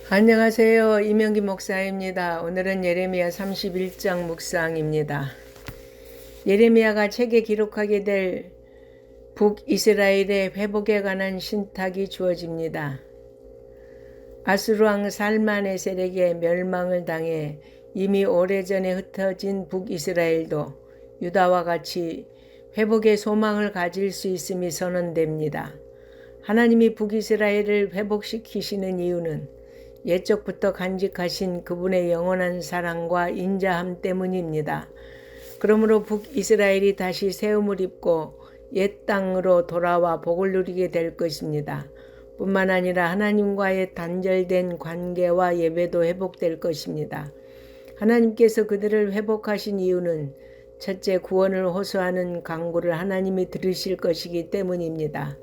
안녕하세요. 이명기 목사입니다. 오늘은 예레미야 31장 묵상입니다. 예레미야가 책에 기록하게 될 북이스라엘의 회복에 관한 신탁이 주어집니다. 아수르왕 살마네셀에게 멸망을 당해 이미 오래전에 흩어진 북이스라엘도 유다와 같이 회복의 소망을 가질 수 있음이 선언됩니다. 하나님이 북이스라엘을 회복시키시는 이유는 옛적부터 간직하신 그분의 영원한 사랑과 인자함 때문입니다. 그러므로 북이스라엘이 다시 세움을 입고 옛 땅으로 돌아와 복을 누리게 될 것입니다. 뿐만 아니라 하나님과의 단절된 관계와 예배도 회복될 것입니다. 하나님께서 그들을 회복하신 이유는 첫째, 구원을 호소하는 간구를 하나님이 들으실 것이기 때문입니다.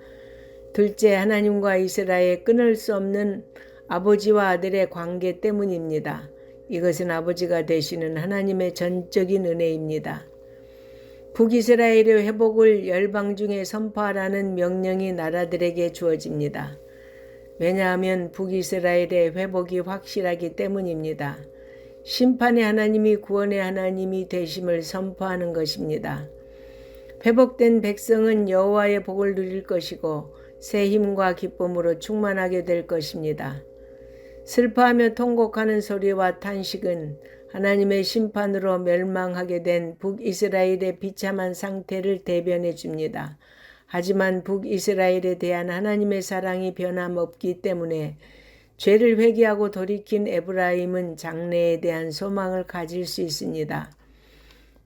둘째, 하나님과 이스라엘의 끊을 수 없는 아버지와 아들의 관계 때문입니다. 이것은 아버지가 되시는 하나님의 전적인 은혜입니다. 북이스라엘의 회복을 열방 중에 선포하라는 명령이 나라들에게 주어집니다. 왜냐하면 북이스라엘의 회복이 확실하기 때문입니다. 심판의 하나님이 구원의 하나님이 되심을 선포하는 것입니다. 회복된 백성은 여호와의 복을 누릴 것이고 새 힘과 기쁨으로 충만하게 될 것입니다. 슬퍼하며 통곡하는 소리와 탄식은 하나님의 심판으로 멸망하게 된 북이스라엘의 비참한 상태를 대변해 줍니다. 하지만 북이스라엘에 대한 하나님의 사랑이 변함없기 때문에 죄를 회개하고 돌이킨 에브라임은 장래에 대한 소망을 가질 수 있습니다.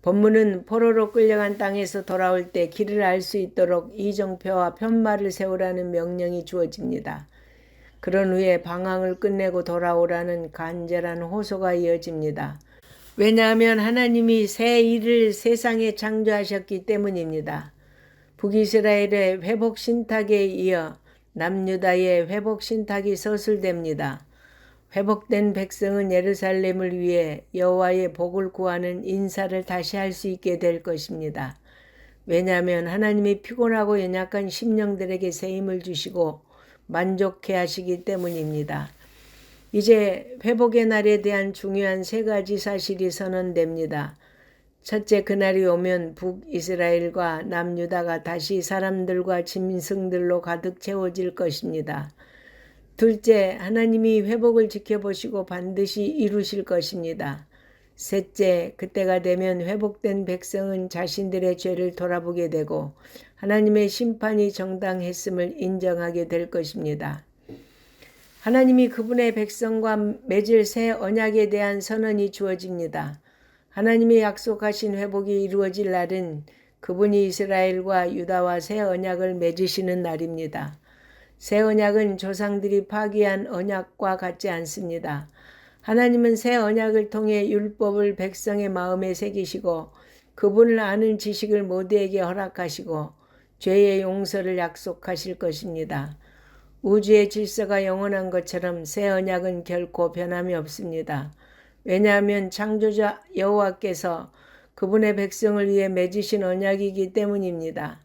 본문은 포로로 끌려간 땅에서 돌아올 때 길을 알 수 있도록 이정표와 편말을 세우라는 명령이 주어집니다. 그런 후에 방황을 끝내고 돌아오라는 간절한 호소가 이어집니다. 왜냐하면 하나님이 새 일을 세상에 창조하셨기 때문입니다. 북이스라엘의 회복 신탁에 이어 남유다의 회복 신탁이 서술됩니다. 회복된 백성은 예루살렘을 위해 여호와의 복을 구하는 인사를 다시 할 수 있게 될 것입니다. 왜냐하면 하나님이 피곤하고 연약한 심령들에게 새 힘을 주시고 만족해 하시기 때문입니다. 이제 회복의 날에 대한 중요한 세 가지 사실이 선언됩니다. 첫째, 그날이 오면 북이스라엘과 남유다가 다시 사람들과 짐승들로 가득 채워질 것입니다. 둘째, 하나님이 회복을 지켜보시고 반드시 이루실 것입니다. 셋째, 그때가 되면 회복된 백성은 자신들의 죄를 돌아보게 되고 하나님의 심판이 정당했음을 인정하게 될 것입니다. 하나님이 그분의 백성과 맺을 새 언약에 대한 선언이 주어집니다. 하나님이 약속하신 회복이 이루어질 날은 그분이 이스라엘과 유다와 새 언약을 맺으시는 날입니다. 새 언약은 조상들이 파기한 언약과 같지 않습니다. 하나님은 새 언약을 통해 율법을 백성의 마음에 새기시고 그분을 아는 지식을 모두에게 허락하시고 죄의 용서를 약속하실 것입니다. 우주의 질서가 영원한 것처럼 새 언약은 결코 변함이 없습니다. 왜냐하면 창조자 여호와께서 그분의 백성을 위해 맺으신 언약이기 때문입니다.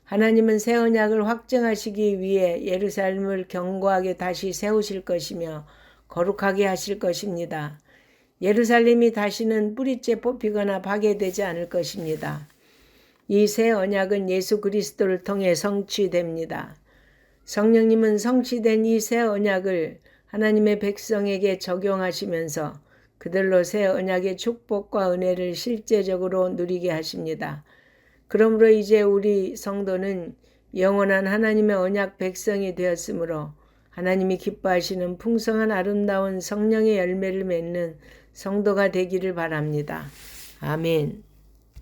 하나님은 새 언약을 확정하시기 위해 예루살렘을 견고하게 다시 세우실 것이며 거룩하게 하실 것입니다. 예루살렘이 다시는 뿌리째 뽑히거나 파괴되지 않을 것입니다. 이 새 언약은 예수 그리스도를 통해 성취됩니다. 성령님은 성취된 이 새 언약을 하나님의 백성에게 적용하시면서 그들로 새 언약의 축복과 은혜를 실제적으로 누리게 하십니다. 그러므로 이제 우리 성도는 영원한 하나님의 언약 백성이 되었으므로 하나님이 기뻐하시는 풍성한 아름다운 성령의 열매를 맺는 성도가 되기를 바랍니다. 아멘.